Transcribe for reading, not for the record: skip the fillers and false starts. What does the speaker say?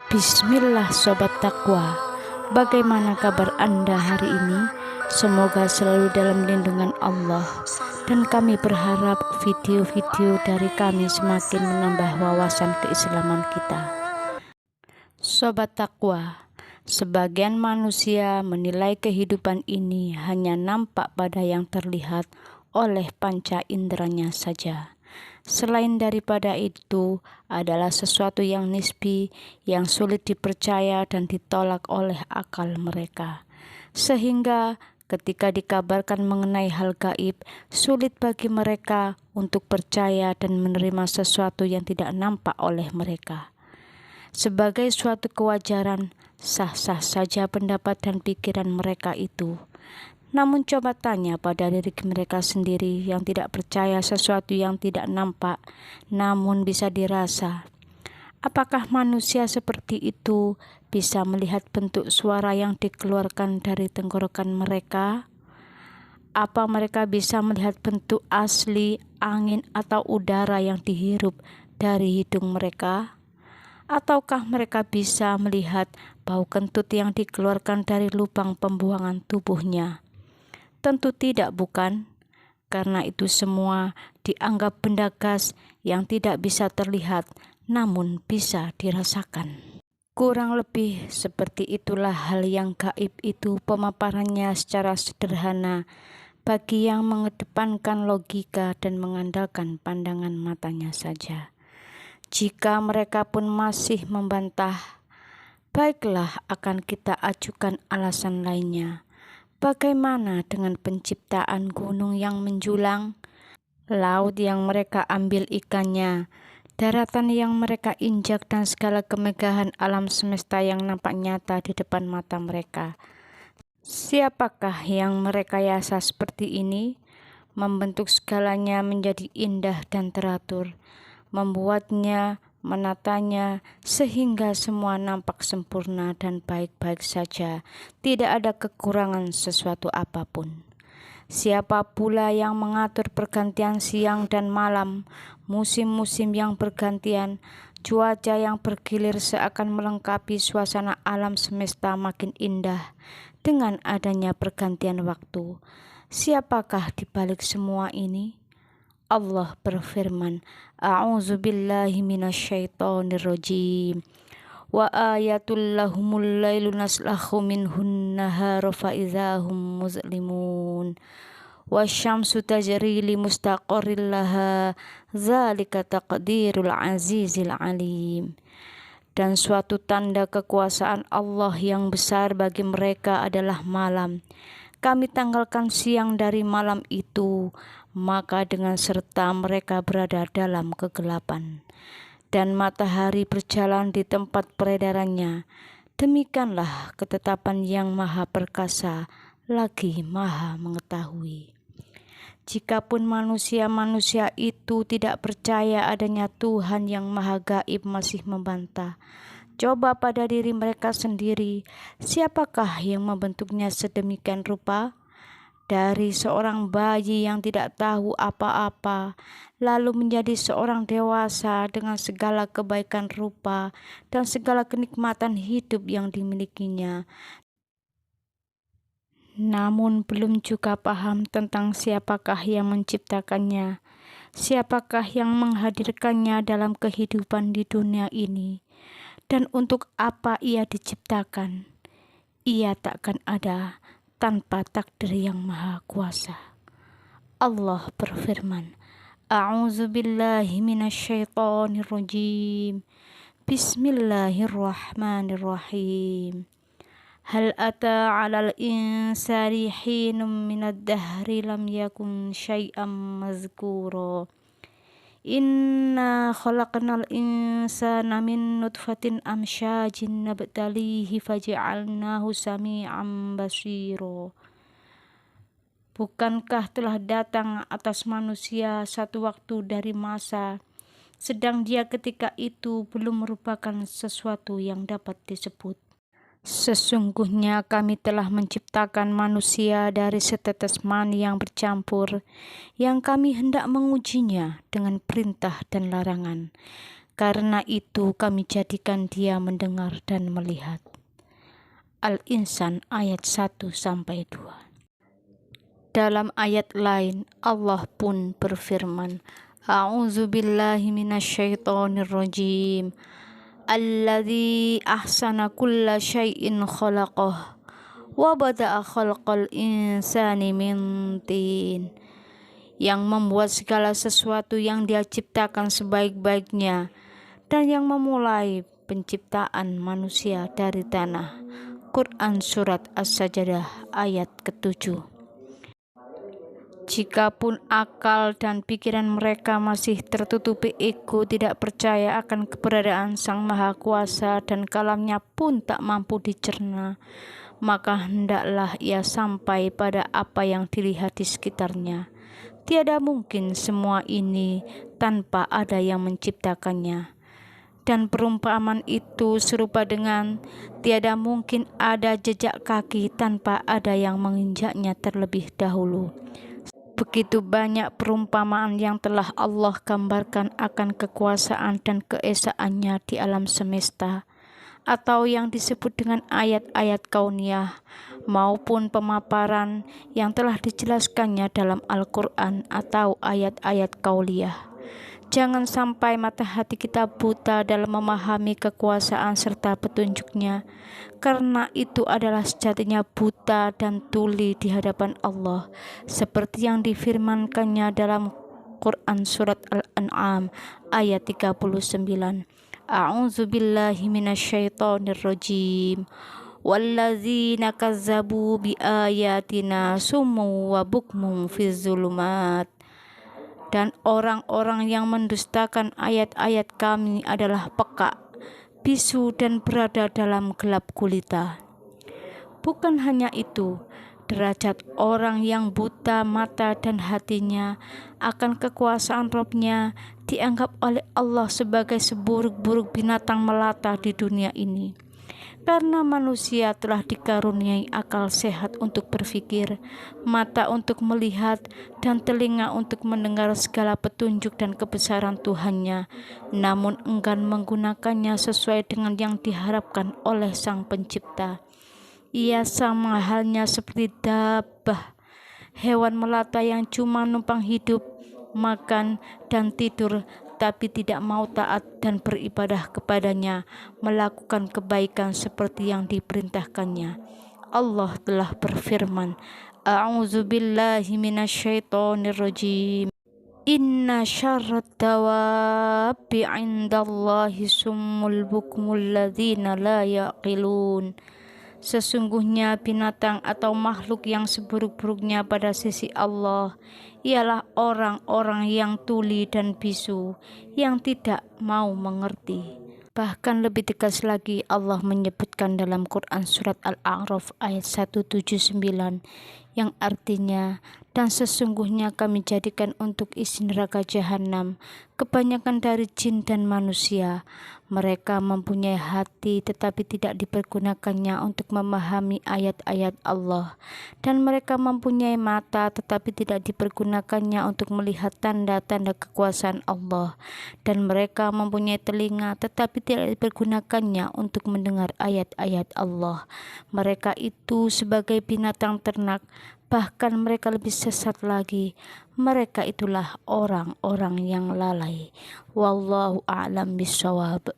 Bismillah Sobat Takwa, bagaimana kabar Anda hari ini? Semoga selalu dalam lindungan Allah, dan kami berharap video-video dari kami semakin menambah wawasan keislaman kita. Sobat Takwa, sebagian manusia menilai kehidupan ini hanya nampak pada yang terlihat oleh panca inderanya saja. Selain daripada itu adalah sesuatu yang nisbi, yang sulit dipercaya dan ditolak oleh akal mereka. Sehingga ketika dikabarkan mengenai hal gaib, sulit bagi mereka untuk percaya dan menerima sesuatu yang tidak nampak oleh mereka. Sebagai suatu kewajaran, sah-sah saja pendapat dan pikiran mereka itu. Namun coba tanya pada diri mereka sendiri yang tidak percaya sesuatu yang tidak nampak, namun bisa dirasa. Apakah manusia seperti itu bisa melihat bentuk suara yang dikeluarkan dari tenggorokan mereka? Apa mereka bisa melihat bentuk asli angin atau udara yang dihirup dari hidung mereka? Ataukah mereka bisa melihat bau kentut yang dikeluarkan dari lubang pembuangan tubuhnya? Tentu tidak, bukan? Karena itu semua dianggap benda gas yang tidak bisa terlihat, namun bisa dirasakan. Kurang lebih seperti itulah hal yang gaib itu pemaparannya secara sederhana bagi yang mengedepankan logika dan mengandalkan pandangan matanya saja. Jika mereka pun masih membantah, baiklah akan kita ajukan alasan lainnya. Bagaimana dengan penciptaan gunung yang menjulang, laut yang mereka ambil ikannya, daratan yang mereka injak, dan segala kemegahan alam semesta yang nampak nyata di depan mata mereka? Siapakah yang merekayasa seperti ini, membentuk segalanya menjadi indah dan teratur, membuatnya, menatanya sehingga semua nampak sempurna dan baik-baik saja, tidak ada kekurangan sesuatu apapun. Siapa pula yang mengatur pergantian siang dan malam, musim-musim yang bergantian, cuaca yang bergilir seakan melengkapi suasana alam semesta makin indah dengan adanya pergantian waktu? Siapakah di balik semua ini? Allah berfirman, A'udzu billahi minasyaitonir rajim. Wa ayatul lahumul lailu naslahu minhun nahara fa idzahum muzlimun. Wasyamsu tajri li mustaqarril laha, dzalika taqdirul azizil alim. Dan suatu tanda kekuasaan Allah yang besar bagi mereka adalah malam. Kami tanggalkan siang dari malam itu, maka dengan serta mereka berada dalam kegelapan, dan matahari berjalan di tempat peredarannya. Demikianlah ketetapan yang maha perkasa lagi maha mengetahui. Jikapun manusia-manusia itu tidak percaya adanya Tuhan yang maha gaib masih membantah, coba pada diri mereka sendiri, siapakah yang membentuknya sedemikian rupa? Dari seorang bayi yang tidak tahu apa-apa, lalu menjadi seorang dewasa dengan segala kebaikan rupa dan segala kenikmatan hidup yang dimilikinya, namun belum juga paham tentang siapakah yang menciptakannya, siapakah yang menghadirkannya dalam kehidupan di dunia ini, dan untuk apa ia diciptakan. Ia takkan ada tanpa takdir yang maha kuasa. Allah berfirman, A'udzu billahi minasyaitonir rajim. Bismillahirrahmanirrahim. Hal ata 'alal insani hinum minad dahri lam yakun syai'am mazkura. Inna khalaqnal insana min nutfatin amsyajin nabtalihi faja'alnahu sami'an basira. Bukankah telah datang atas manusia satu waktu dari masa, sedang dia ketika itu belum merupakan sesuatu yang dapat disebut. Sesungguhnya kami telah menciptakan manusia dari setetes mani yang bercampur, yang kami hendak mengujinya dengan perintah dan larangan. Karena itu kami jadikan dia mendengar dan melihat. Al-Insan ayat 1-2. Dalam ayat lain Allah pun berfirman, A'udzubillahi minasyaitonirrajim. Alladzi ahsana kulla syai'in khalaqah wa bada'a khalqal insani min tin. Yang membuat segala sesuatu yang dia ciptakan sebaik-baiknya dan yang memulai penciptaan manusia dari tanah. Quran Surat As-Sajdah ayat ke-7. Jikapun akal dan pikiran mereka masih tertutupi ego, tidak percaya akan keberadaan Sang Maha Kuasa, dan kalamnya pun tak mampu dicerna, maka hendaklah ia sampai pada apa yang dilihat di sekitarnya. Tiada mungkin semua ini tanpa ada yang menciptakannya. Dan perumpamaan itu serupa dengan tiada mungkin ada jejak kaki tanpa ada yang menginjaknya terlebih dahulu. Begitu banyak perumpamaan yang telah Allah gambarkan akan kekuasaan dan keesaannya di alam semesta, atau yang disebut dengan ayat-ayat kauniyah, maupun pemaparan yang telah dijelaskannya dalam Al-Quran atau ayat-ayat kauliyah. Jangan sampai mata hati kita buta dalam memahami kekuasaan serta petunjuknya, karena itu adalah sejatinya buta dan tuli di hadapan Allah, seperti yang difirmankannya dalam Quran Surat Al-An'am ayat 39. A'udzubillahi minasyaitonirrajim. Walladzina kazzabu biayatina summu wa bukmum fiz zulumat. Dan orang-orang yang mendustakan ayat-ayat kami adalah peka, bisu, dan berada dalam gelap gulita. Bukan hanya itu, derajat orang yang buta mata dan hatinya akan kekuasaan Robnya dianggap oleh Allah sebagai seburuk-buruk binatang melata di dunia ini. Karena manusia telah dikaruniai akal sehat untuk berpikir, mata untuk melihat, dan telinga untuk mendengar segala petunjuk dan kebesaran Tuhannya, namun enggan menggunakannya sesuai dengan yang diharapkan oleh Sang Pencipta. Ia sama halnya seperti dabah, hewan melata yang cuma numpang hidup, makan, dan tidur, tapi tidak mau taat dan beribadah kepadanya, melakukan kebaikan seperti yang diperintahkannya. Allah telah berfirman, A'udzubillahi minasyaitonirrajim. Inna syarrat dawabi 'indallahi summul bukmul ladzina la yaqilun. Sesungguhnya binatang atau makhluk yang seburuk-buruknya pada sisi Allah ialah orang-orang yang tuli dan bisu, yang tidak mau mengerti. Bahkan lebih tegas lagi Allah menyebutkan dalam Quran Surat Al-A'raf ayat 179 yang artinya, dan sesungguhnya kami jadikan untuk isi neraka jahanam kebanyakan dari jin dan manusia. Mereka mempunyai hati tetapi tidak dipergunakannya untuk memahami ayat-ayat Allah, dan mereka mempunyai mata tetapi tidak dipergunakannya untuk melihat tanda-tanda kekuasaan Allah, dan mereka mempunyai telinga tetapi tidak dipergunakannya untuk mendengar ayat-ayat Allah. Mereka itu sebagai binatang ternak, bahkan mereka lebih sesat lagi. Mereka itulah orang-orang yang lalai. Wallahu a'lam bishawab.